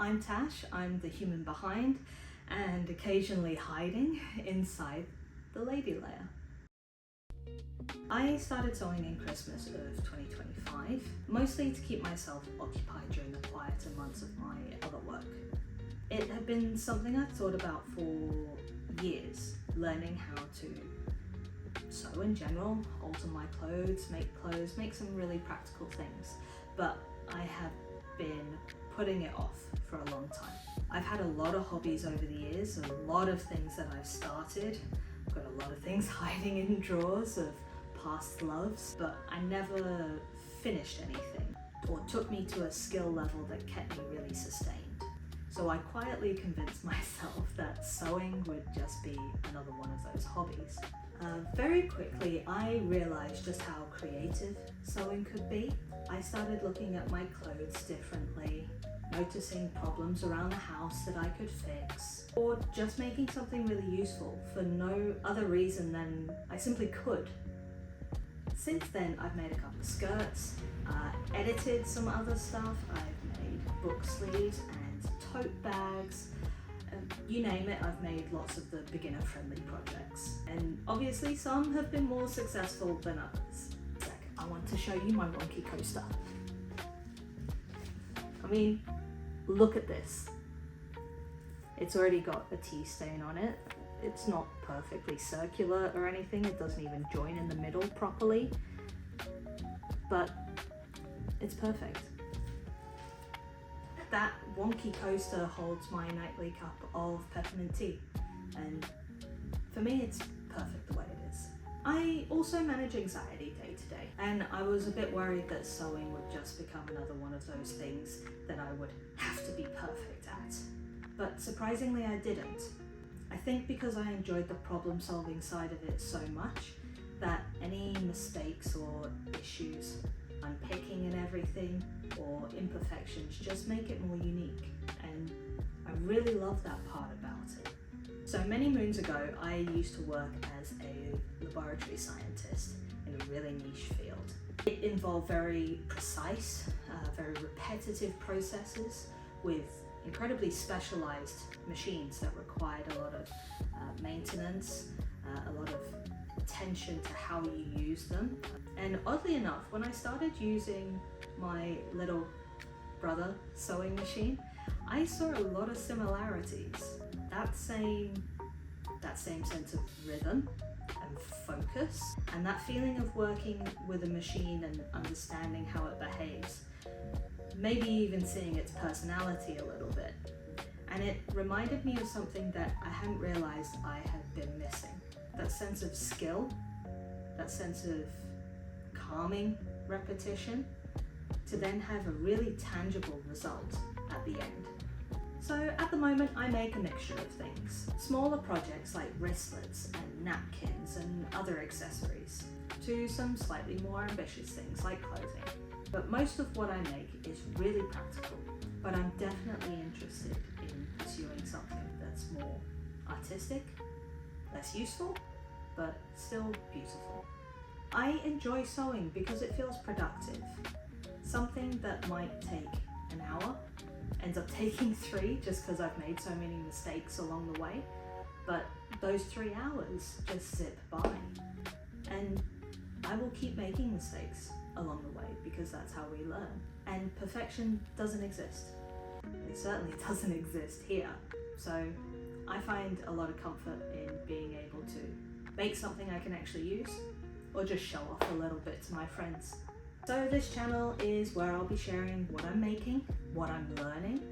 I'm Tash, I'm the human behind and occasionally hiding inside the Lady Lair. I started sewing in Christmas of 2025, mostly to keep myself occupied during the quieter months of my other work. It had been something I'd thought about for years, learning how to sew in general, alter my clothes, make some really practical things, but I have been putting it off for a long time. I've had a lot of hobbies over the years, a lot of things that I've started. I've got a lot of things hiding in drawers of past loves, but I never finished anything or took me to a skill level that kept me really sustained. So I quietly convinced myself that sewing would just be another one of those hobbies. Very quickly, I realized just how creative sewing could be. I started looking at my clothes differently, noticing problems around the house that I could fix, or just making something really useful for no other reason than I simply could. Since then, I've made a couple of skirts, edited some other stuff, I've made book sleeves and tote bags, you name it, I've made lots of the beginner-friendly projects. And obviously some have been more successful than others. I want to show you my wonky coaster. I mean, look at this. It's already got a tea stain on it. It's not perfectly circular or anything. It doesn't even join in the middle properly, but it's perfect. That wonky coaster holds my nightly cup of peppermint tea, and for me it's perfect the way it is. I also manage anxiety day to day, and I was a bit worried that sewing would just become another one of those things that I would have to be perfect at. But surprisingly I didn't. I think because I enjoyed the problem solving side of it so much that any mistakes or issues, unpicking and everything, or imperfections just make it more unique, and I really love that part about it. So many moons ago I used to work as a laboratory scientist in a really niche field. It involved very precise, very repetitive processes with incredibly specialized machines that required a lot of maintenance, a lot of attention to how you use them. And oddly enough, when I started using my little brother sewing machine, I saw a lot of similarities. That same sense of rhythm and focus, and that feeling of working with a machine and understanding how it behaves, maybe even seeing its personality a little bit. And it reminded me of something that I hadn't realized I had been missing. That sense of skill, that sense of calming repetition, to then have a really tangible result at the end. So at the moment I make a mixture of things. Smaller projects like wristlets and napkins and other accessories, to some slightly more ambitious things like clothing. But most of what I make is really practical, but I'm definitely interested in pursuing something that's more artistic, less useful, but still beautiful. I enjoy sewing because it feels productive. Something that might take an hour ends up taking 3 just because I've made so many mistakes along the way, but those 3 hours just zip by, and I will keep making mistakes along the way because that's how we learn. And perfection doesn't exist. It certainly doesn't exist here. So I find a lot of comfort in being able to make something I can actually use, or just show off a little bit to my friends. So this channel is where I'll be sharing what I'm making, what I'm learning,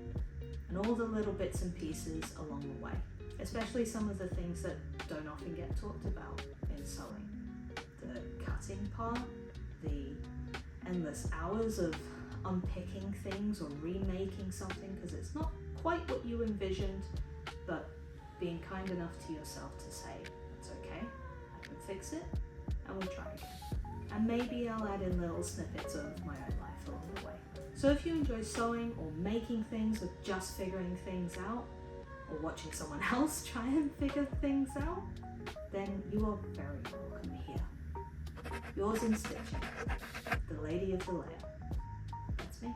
and all the little bits and pieces along the way, especially some of the things that don't often get talked about in sewing. The cutting part, the endless hours of unpicking things or remaking something because it's not quite what you envisioned, but being kind enough to yourself to say, it's okay, I can fix it, and we'll try again. And maybe I'll add in little snippets of my own life along the way. So if you enjoy sewing or making things or just figuring things out, or watching someone else try and figure things out, then you are very welcome here. Yours in stitching, the Lady of the Lair. That's me.